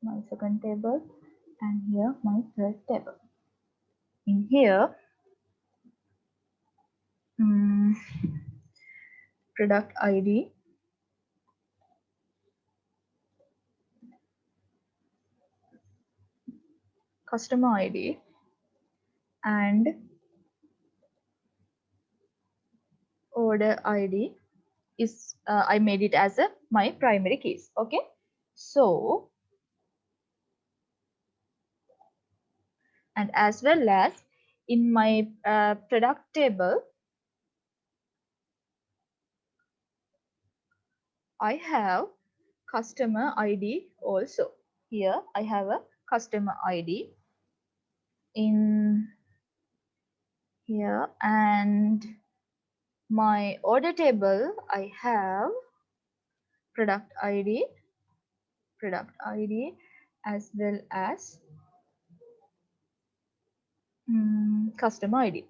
my second table, and here my third table. In here, product ID, customer ID, and order ID is I made it as my primary keys. Okay, so and as well as in my product table, I have customer ID also. Here I have a customer ID in here, and my order table I have product ID as well as customer ID.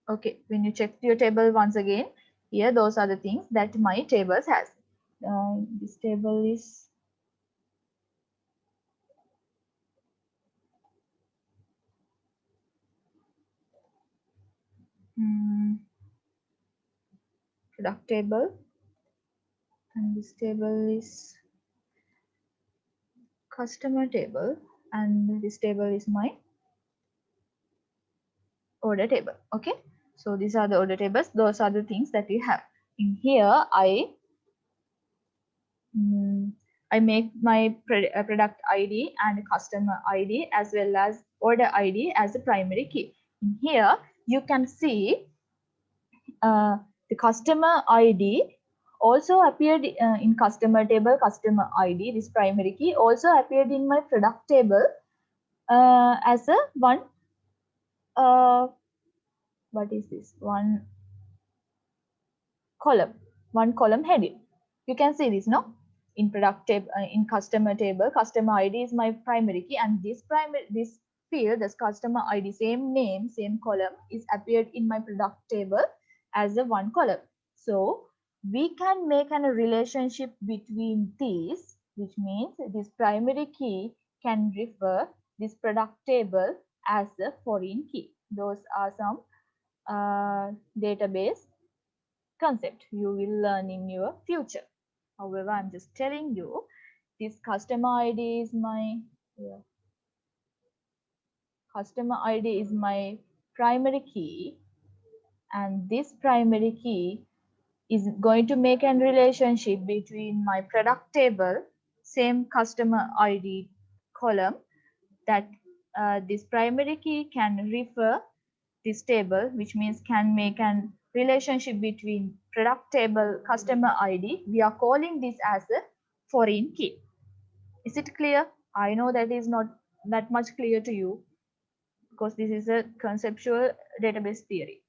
Okay, when you check your table once again, here those are the things that my tables has. This table is product table, and this table is customer table, and this table is my order table. Okay, so these are the order tables. Those are the things that we have in here. I make my product ID and customer ID as well as order ID as a primary key. In here you can see the customer ID also appeared in customer table. Customer ID, this primary key, also appeared in my product table as a one what is this, one column heading. You can see this, no? In product table, in customer table, customer ID is my primary key, and this field, this customer ID, same name, same column, is appeared in my product table as a one column. So we can make a relationship between these, which means this primary key can refer this product table as a foreign key. Those are some database concept you will learn in your future. However, I'm just telling you this customer ID is my customer ID is my primary key, and this primary key is going to make a relationship between my product table, same customer ID column, that this primary key can refer this table, which means can make an relationship between product table, customer ID. We are calling this as a foreign key. Is it clear? I know that is not that much clear to you because this is a conceptual database theory.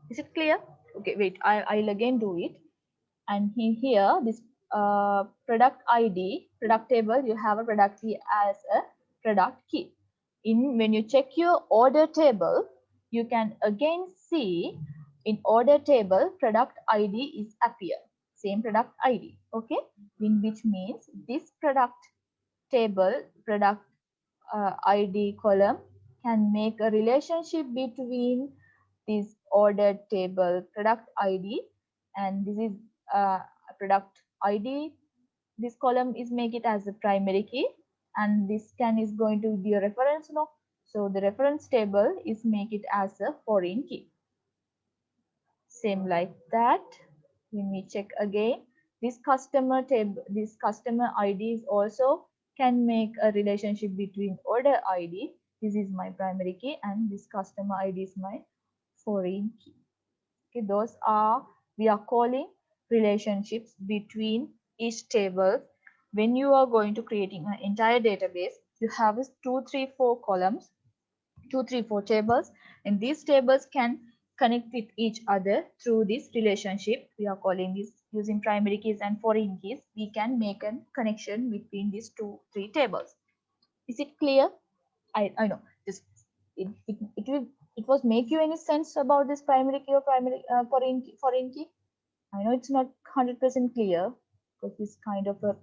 Is it clear? Okay, wait, I'll again do it. And here, this product ID, product table, you have a product key as a product key. When you check your order table, you can again see in order table product ID is appear, same product ID. Okay, which means this product table, product ID column can make a relationship between this order table product ID, and this is product ID. This column is make it as a primary key, and this can is going to be a reference, no? So the reference table is make it as a foreign key. Same like that. When we check again, this customer table, this customer ID is also can make a relationship between order ID. This is my primary key, and this customer ID is my foreign key. Okay, those are, we are calling relationships between each table. When you are going to creating an entire database, you have 2, 3, 4 columns, 2, 3, 4 tables, and these tables can connect with each other through this relationship. We are calling this using primary keys and foreign keys. We can make a connection between these 2, 3 tables. Is it clear? I know. Just it was make you any sense about this primary key or primary foreign key? I know it's not 100% clear because it's kind of a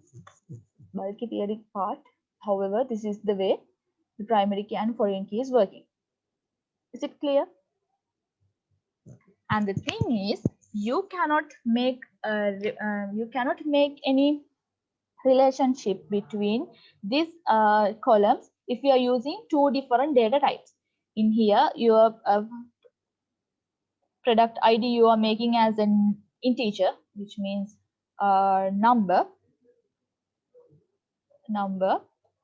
bulky theoretic part. However, this is the way the primary key and foreign key is working. Is it clear? And the thing is, you cannot make any relationship between these columns if you are using two different data types. In here, your product ID you are making as an integer, which means number,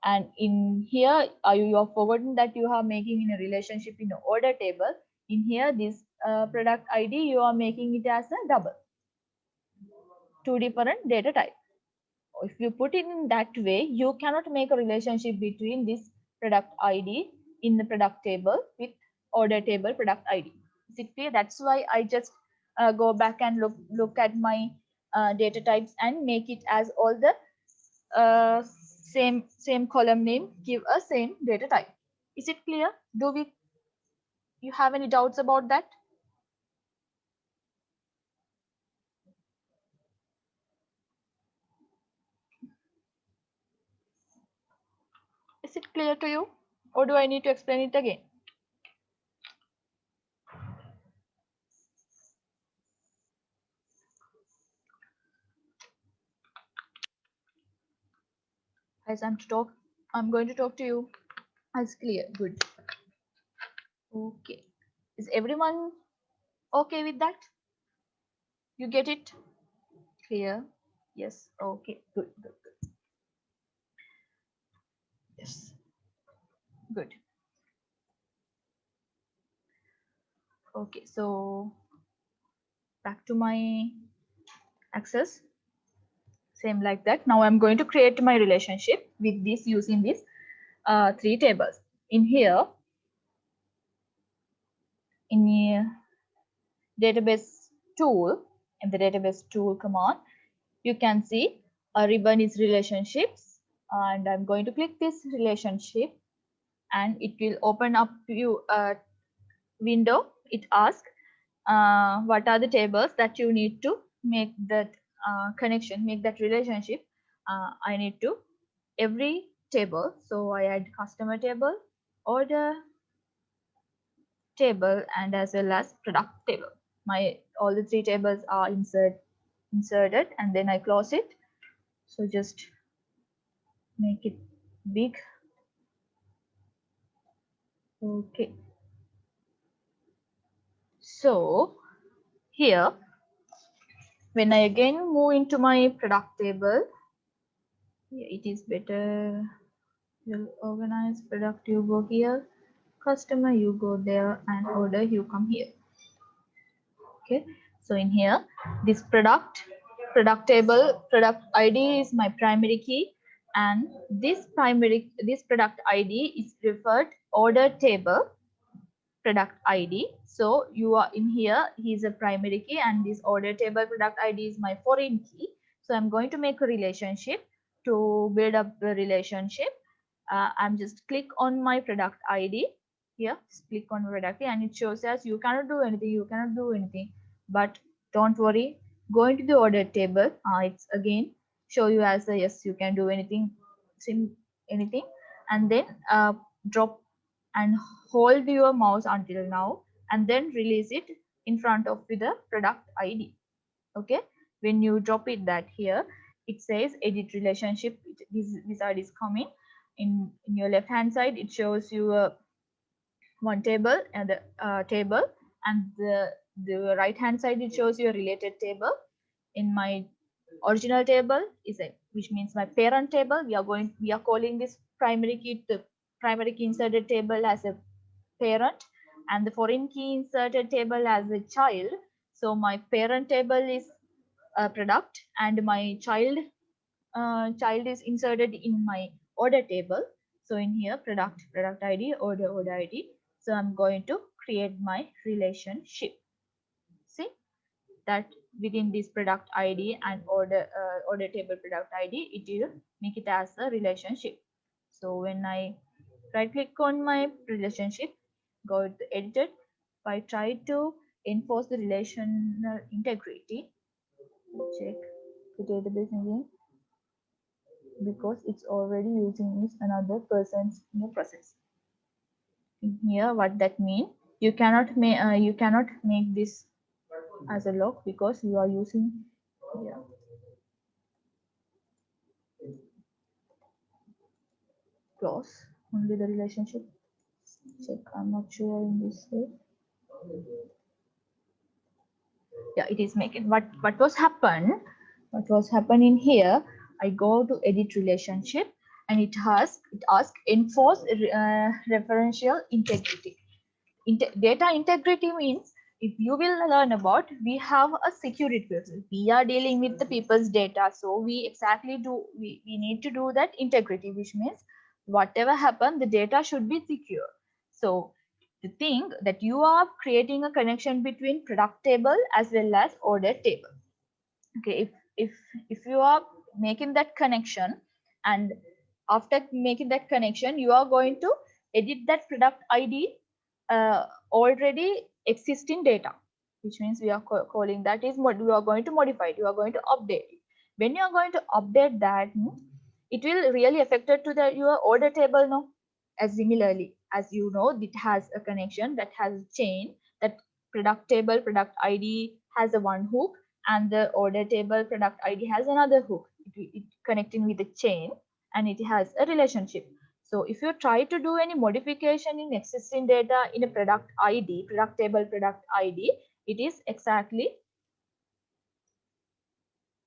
and in here you are forgotten that you are making in a relationship in an order table. In here, this product ID you are making it as a double, two different data type. If you put it in that way, you cannot make a relationship between this product ID in the product table with order table product ID. Is it clear? That's why I just go back and look at my data types and make it as all the same column name give a same data type. Is it clear? You have any doubts about that? Is it clear to you, or do I need to explain it again? As I'm going to talk to you. It's clear. Good. Okay. Is everyone okay with that? You get it? Clear? Yes. Okay. Good. Good. Good. Yes. Good. Okay. So back to my access. Same like that. Now I'm going to create my relationship with this using these three tables. In here, in the database tool, in the database tool command, you can see a ribbon is relationships, and I'm going to click this relationship, and it will open up to you a window. It asks what are the tables that you need to make that connection, make that relationship. I need to every table, so I add customer table, order table, and as well as product table. My all the three tables are inserted, and then I close it. So just make it big. Okay. So here, when I again move into my product table, it is better. You'll organize product, you go here, customer, you go there, and order, you come here. Okay. So in here, this product table, product ID is my primary key, and this product ID is referred order table product ID. So you are in here, he's a primary key, and this order table product ID is my foreign key. So I'm going to make a relationship. To build up the relationship, I'm just click on my product ID here, just click on product ID, and it shows us you cannot do anything, but don't worry, go into the order table. It's again show you as a yes, you can do anything, anything, and then drop and hold your mouse until now, and then release it in front of the product ID. Okay, when you drop it that here, it says edit relationship. This wizard is coming in your left hand side. It shows you one table and the table, and the right hand side it shows you a related table. In my original table is a, which means my parent table, we are calling this primary key, the primary key inserted table as a parent, and the foreign key inserted table as a child. So my parent table is a product, and my child is inserted in my order table. So in here, product ID, order ID. So I'm going to create my relationship. See that within this product ID and order table product ID, it will make it as a relationship. So when I right click on my relationship, go to the editor. If I try to enforce the relational integrity, the database engine because it's already using is another person's process. In here, what that means, you cannot make this as a log because you are using here. Close only the relationship. Check. I'm not sure in this way. Yeah, it is making what was happen in here. I go to edit relationship and it asks enforce referential integrity. Data integrity means, if you will learn about, we have a security process. We are dealing with the people's data, so we need to do that integrity, which means whatever happen, the data should be secure. So to think that you are creating a connection between product table as well as order table. Okay, if you are making that connection, and after making that connection, you are going to edit that product ID already existing data, which means we are calling that is what we are going to modify it, you are going to update it. When you are going to update that, it will really affect it to your order table now. As similarly, as you know, it has a connection that has a chain, that product table product ID has a one hook, and the order table product ID has another hook. It connecting with the chain, and it has a relationship. So if you try to do any modification in existing data in a product ID, product table product ID, it is exactly